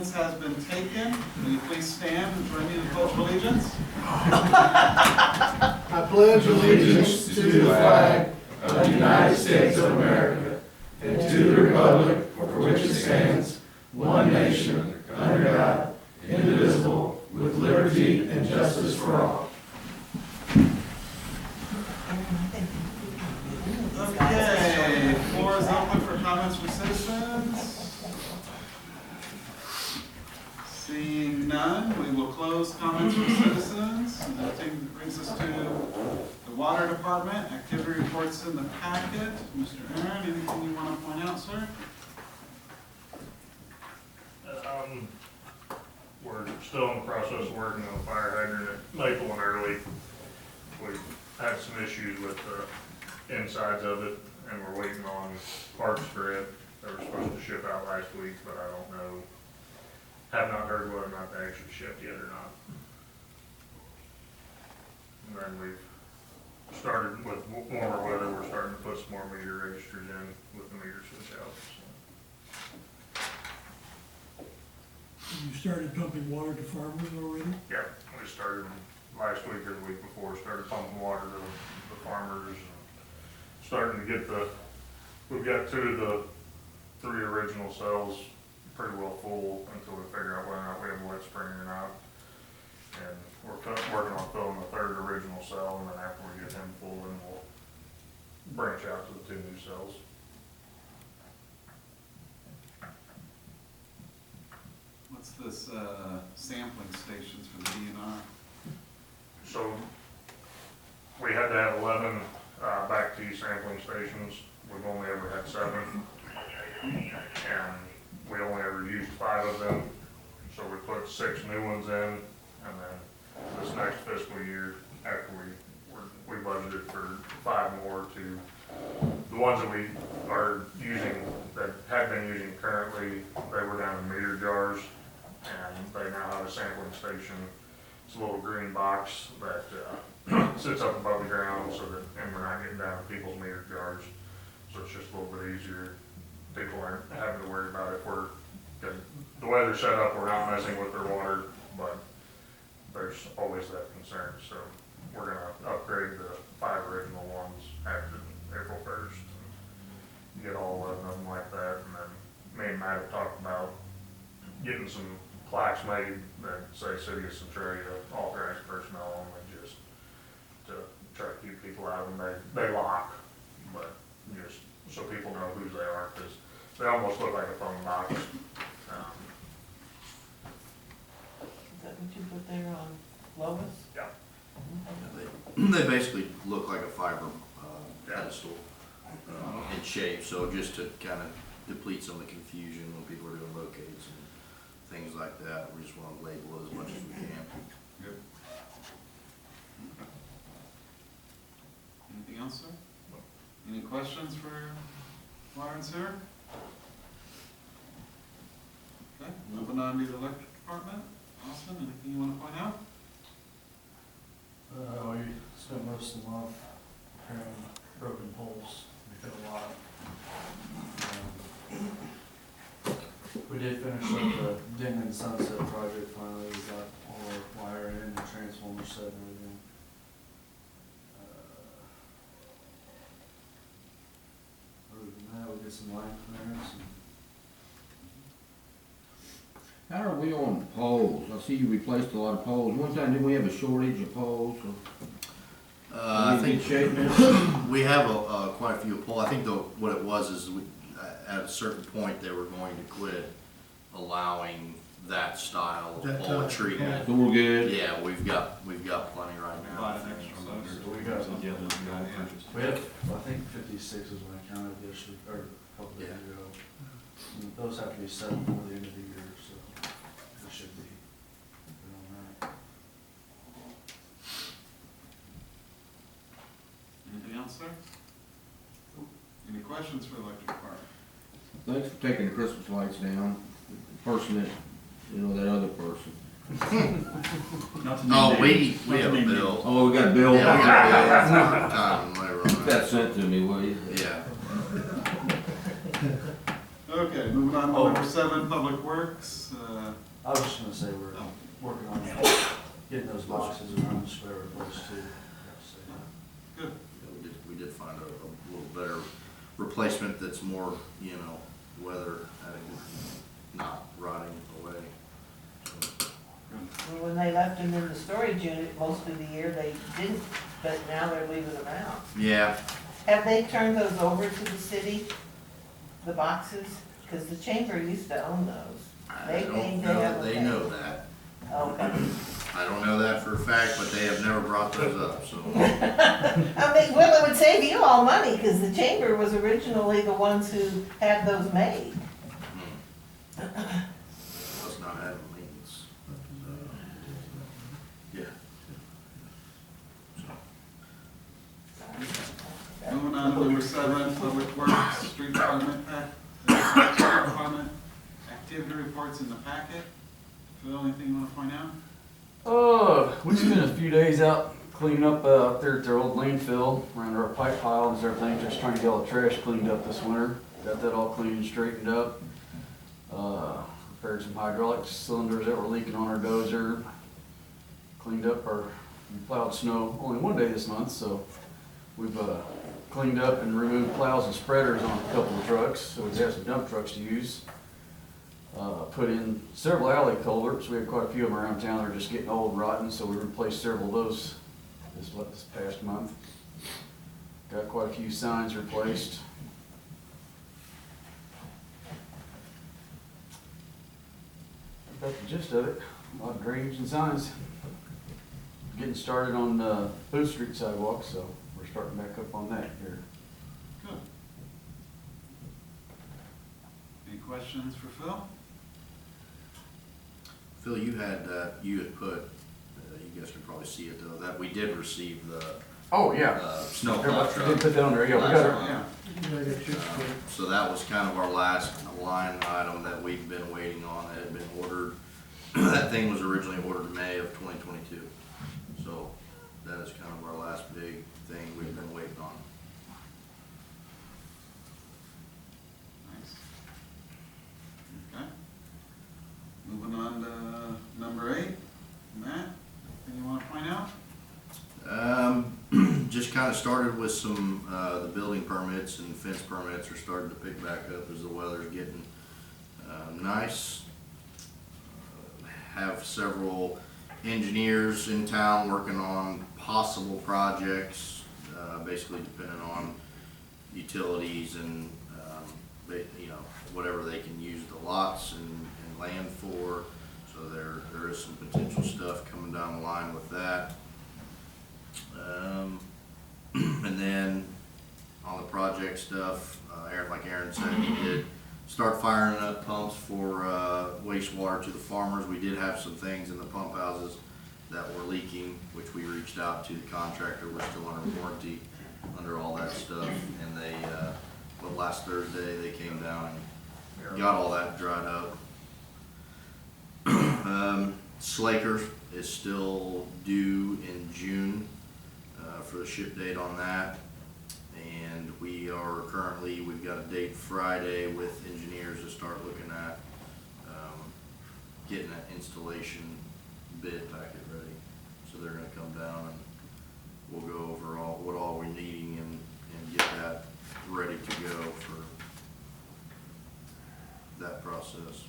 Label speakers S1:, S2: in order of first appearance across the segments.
S1: attendance has been taken. Will you please stand and join me in the Pledge of Allegiance?
S2: I pledge allegiance to the flag of the United States of America and to the republic for which it stands, one nation, under God, indivisible, with liberty and justice for all.
S1: Okay, floor is open for comments from citizens. Seeing none, we will close comments from citizens. And that brings us to the Water Department. Activity reports in the packet. Mr. Aaron, anything you want to point out, sir?
S3: We're still in the process of working on the fire hydrant at Maple and Early. We've had some issues with the insides of it, and we're waiting on parts for it. They were supposed to ship out last week, but I don't know. Have not heard whether or not they actually shipped yet or not. And then we've started with warmer weather, we're starting to put some more meter registers in with the meter switch out.
S4: You started pumping water to farmers already?
S3: Yeah, we started last week or the week before, started pumping water to the farmers, and starting to get we've got 2 of the 3 original cells pretty well full until we figure out whether or not we have a wet spring or not. And we're working on filling the 3rd original cell, and then after we get him full, then we'll branch out to the 2 new cells.
S1: What's this sampling stations for the DNR?
S3: So we had to have 11 back T sampling stations. We've only ever had 7. And we only ever used 5 of them. So we put 6 new ones in, and then this next fiscal year, after we budgeted for 5 more to the ones that we are using, that have been using currently, they were down in meter jars, and they now have a sampling station. It's a little green box that sits up above the ground so that, and we're not getting down to people's meter jars. So it's just a little bit easier. People aren't having to worry about it. The way they're set up, we're not messing with their water, but there's always that concern. So we're gonna upgrade the 5 original ones after April 1st. And get all 11 of them like that. And then me and Matt have talked about getting some plaques made that say City of Centralia authorized personnel only, just to try to keep people out of them. They lock, but just so people know who they are, because they almost look like a phone box.
S5: Is that what you put there on Lois?
S3: Yeah.
S6: They basically look like a fiber pedestal in shape, so just to kind of deplete some of the confusion when people are doing locates and things like that, we just want to label it as much as we can.
S1: Good. Anything else, sir? Any questions for Lawrence here? Okay, moving on to the electric department. Austin, anything you want to point out?
S7: We spent most of the month repairing broken poles. We did a lot. We did finish up the Denton Sunset project finally. We got all our wire in, the transformer set and everything. Other than that, we did some line clearance.
S8: How are we on poles? I see you replaced a lot of poles. One time, didn't we have a shortage of poles?
S6: I think
S8: shape now?
S6: we have quite a few poles. I think what it was is at a certain point they were going to quit allowing that style of pole treatment.
S8: So we're good?
S6: Yeah, we've got plenty right now.
S1: Buy an extra load.
S7: We got, we had, I think 56 is when I counted this, or a couple days ago. And those have to be set before the end of the year, so it should be good on that.
S1: Anything else, sir? Any questions for the electric department?
S8: Thanks for taking the Christmas lights down. The person that, that other person.
S6: Oh, we have a bill.
S8: Oh, we got a bill?
S6: Yeah, we got a bill. Time, whatever.
S8: Get that sent to me, will you?
S6: Yeah.
S1: Okay, moving on to
S7: Oh.
S1: number 7, Public Works.
S7: I was just gonna say we're working on getting those boxes around the square replaced too.
S1: Good.
S6: Yeah, we did find a little better replacement that's more, weather, not rotting away.
S5: When they left them in the storage unit most of the year, they didn't, but now they're leaving them out.
S6: Yeah,
S5: Have they turned those over to the city, the boxes? Because the chamber used to own those.
S6: I
S5: They
S6: don't
S5: think
S6: know
S5: they
S6: that
S5: have
S6: they
S5: a-
S6: know that.
S5: Okay.
S6: I don't know that for a fact, but they have never brought those up, so.
S5: I mean, well, it would save you all money, because the chamber was originally the ones who had those made.
S6: Must not have maintenance. Yeah.
S1: Moving on to number 7, Public Works, Street Department, Street Department activity reports in the packet. Phil, anything you want to point out?
S9: We spent a few days out cleaning up out there at their old landfill, around our pipe piles and everything, just trying to get all the trash cleaned up this winter. Got that all cleaned and straightened up. Repaired some hydraulic cylinders that were leaking on our dozer. Cleaned up we plowed snow only one day this month, so we've cleaned up and removed plows and spreaders on a couple of trucks, so we have some dump trucks to use. Put in several alley culverts. We have quite a few of them around town. They're just getting old and rotten, so we replaced several of those this past month. Got quite a few signs replaced. That's the gist of it. A lot of drainage and signs. Getting started on Booth Street sidewalk, so we're starting back up on that here.
S1: Good. Any questions for Phil?
S6: Phil, you had put, you guys can probably see it though, that we did receive the
S9: Oh, yeah.
S6: snowplow
S9: We
S6: truck.
S9: did put that on there, yeah, we got it.
S1: Yeah.
S6: So that was kind of our last line item that we've been waiting on, that had been ordered. That thing was originally ordered in May of 2022. So that is kind of our last big thing we've been waiting on.
S1: Nice. Okay. Moving on to number 8, Matt, anything you want to point out?
S6: Just kind of started with some, the building permits and fence permits are starting to pick back up as the weather's getting nice. Have several engineers in town working on possible projects, basically depending on utilities and, whatever they can use the lots and land for. So there is some potential stuff coming down the line with that. And then on the project stuff, like Aaron said, he did start firing up pumps for wastewater to the farmers. We did have some things in the pump houses that were leaking, which we reached out to the contractor. We're still under warranty under all that stuff. And they, last Thursday, they came down and got all that dried up. Slaker is still due in June for the ship date on that. And we've got a date Friday with engineers to start looking at getting that installation bid packet ready. So they're gonna come down and we'll go over what all we're needing and get that ready to go for that process.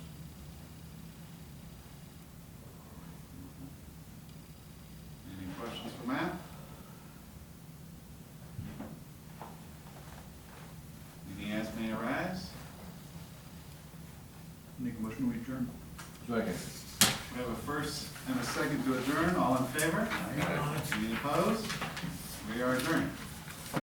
S1: Any questions for Matt? Any ask, may arise?
S2: Make a motion, we adjourn.
S8: Second.
S1: We have a first and a second to adjourn. All in favor? Any opposed? We are adjourned.